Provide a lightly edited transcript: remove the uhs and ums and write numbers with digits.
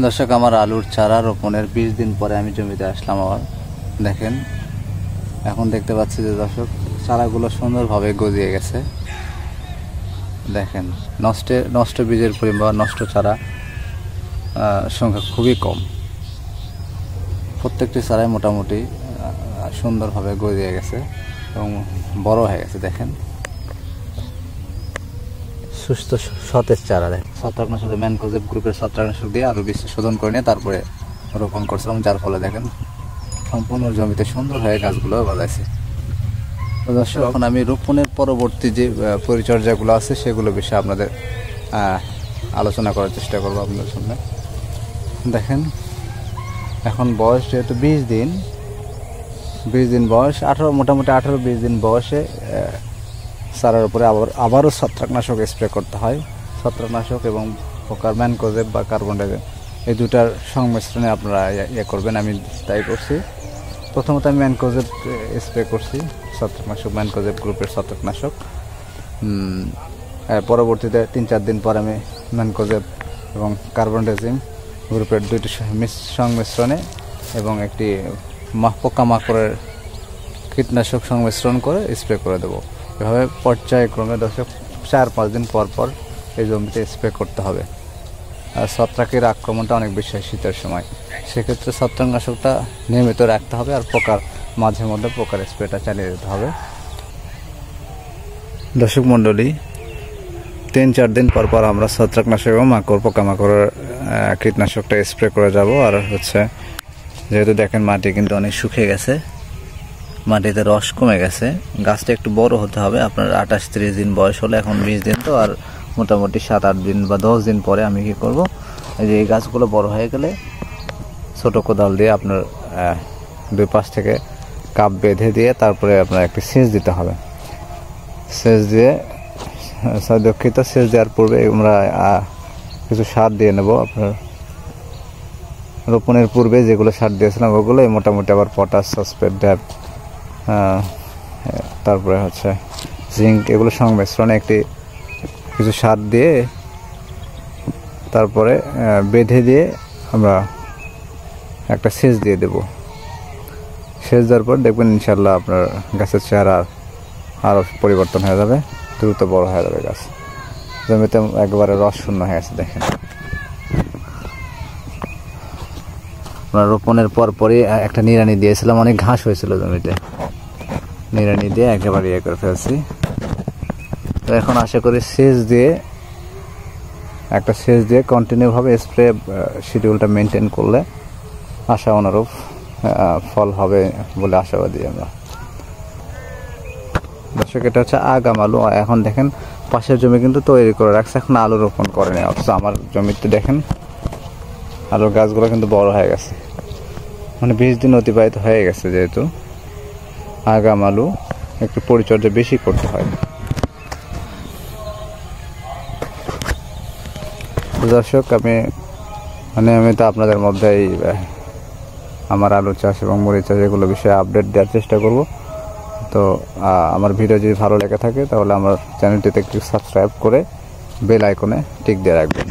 দর্শক, আমার আলুর চারা রোপণের 20 দিন পরে আমি জমিতে আসলাম। আবার দেখেন, এখন দেখতে পাচ্ছি যে দর্শক, চারাগুলো সুন্দরভাবে গজিয়ে গেছে। দেখেন, নষ্ট বীজের পরিমাণ, নষ্ট চারা সংখ্যা খুবই কম। প্রত্যেকটি চারাই মোটামুটি সুন্দরভাবে গজিয়ে গেছে এবং বড় হয়ে গেছে। দেখেন, সুস্থ সতেজ চারা। ছত্রাকনাশক ম্যানকোজেব গ্রুপের ছত্রাকনাশক দিয়ে আলু বীজ শোধন করে নিয়ে তারপরে রোপণ করছিলাম, যার ফলে দেখেন সম্পূর্ণ জমিতে সুন্দর হয়ে গাছগুলো বাজাইছে। তো দর্শক, এখন আমি রোপণের পরবর্তী যে পরিচর্যাগুলো আছে সেগুলো বিষয়ে আপনাদের আলোচনা করার চেষ্টা করবো আপনাদের সামনে। দেখেন, এখন বয়স যেহেতু 20 দিন বয়স, মোটামুটি 18-20 দিন বয়সে চারার উপরে আবারও ছত্রাকনাশক স্প্রে করতে হয়। ছত্রাকনাশক এবং পোকার ম্যানকোজেব বা কার্বন ডাই এই দুটার সংমিশ্রণে আপনারা করবেন। আমি তাই করছি। প্রথমত আমি ম্যানকোজেব স্প্রে করছি, ছত্রাকনাশক ম্যানকোজেব গ্রুপের ছত্রাকনাশক। পরবর্তীতে 3-4 দিন পর আমি ম্যানকোজেব এবং কার্বনডাজিম গ্রুপের দুইটি সংমিশ্রণে এবং একটি পোকামাকড়ের কীটনাশক সংমিশ্রণ করে স্প্রে করে দেবো। এভাবে পর্যায়ক্রমে দর্শক 4-5 দিন পর পর এই জমিতে স্প্রে করতে হবে। আর ছত্রাকের আক্রমণটা অনেক বেশি হয় শীতের সময়, সেক্ষেত্রে ছত্রাকনাশকটা নিয়মিত রাখতে হবে। আর মাঝে মধ্যে পোকার স্প্রেটা চালিয়ে যেতে হবে। দর্শক মণ্ডলী, 3-4 দিন পর পর আমরা ছত্রাকনাশক এবং পোকামাকড়ের কীটনাশকটা স্প্রে করে যাব। আর যেহেতু দেখেন মাটি কিন্তু অনেক শুকিয়ে গেছে, মাটিতে রস কমে গেছে, গাছটা একটু বড় হতে হবে। আপনার 28-30 দিন বয়স হলে, এখন 20 দিন, তো আর মোটামুটি 7-8 দিন বা 10 দিন পরে আমি কি করব, এই গাছগুলো বড় হয়ে গেলে ছোট কোদাল দিয়ে আপনার 2 পাশ থেকে কাপ বেঁধে দিয়ে তারপরে আপনার একটি সেচ দিতে হবে। সেচ দিয়ে দুঃখিত, সেচ দেওয়ার পূর্বে আমরা কিছু সার দিয়ে নেব। আপনার রোপণের পূর্বে যেগুলো সার দিয়েছিলাম ওগুলো মোটামুটি আবার পটাশ, ফসফেট, ড্যাপ, তারপরে জিঙ্ক, এগুলো সংমিশ্রণে কিছু সার দিয়ে তারপরে বেঁধে দিয়ে আমরা একটা সেচ দিয়ে দেব। সেচ দেওয়ার পর দেখবেন ইনশাল্লাহ আপনার গাছের চেহারা আরও পরিবর্তন হয়ে যাবে, দ্রুত বড় হয়ে যাবে গাছ। জমিতে একেবারে রস শূন্য হয়ে গেছে। দেখেন, আমরা রোপণের পরই একটা নিড়ানি দিয়েছিলাম, অনেক ঘাস হয়েছিল জমিতে, নিড়ানি দিয়ে একেবারে করে ফেলছি। তো এখন আশা করি সেচ দিয়ে কন্টিনিউভাবে স্প্রে শিডিউলটা মেনটেন করলে আশা অনুরূপ ফল হবে বলে আশাবাদী আমরা। দর্শক, এটা আগাম আলু। এখন দেখেন পাশের জমি কিন্তু তৈরি করে রাখছে, এখন আলু রোপণ করেনি। অথচ আমার জমিতে দেখেন আলুর গাছগুলো কিন্তু বড় হয়ে গেছে, 20 দিন অতিবাহিত হয়ে গেছে। যেহেতু আগাম আলু, একটু পরিচর্যা বেশি করতে হয়। দর্শক, আমি তো আপনাদের মধ্যেই আমার আলু চাষ এবং মরিচ চাষ এগুলো বিষয়ে আপডেট দেওয়ার চেষ্টা করব। তো আমার ভিডিও যদি ভালো লেগে থাকে তাহলে আমার চ্যানেলটিতে একটু সাবস্ক্রাইব করে বেল আইকনে টিক দিয়ে রাখবেন।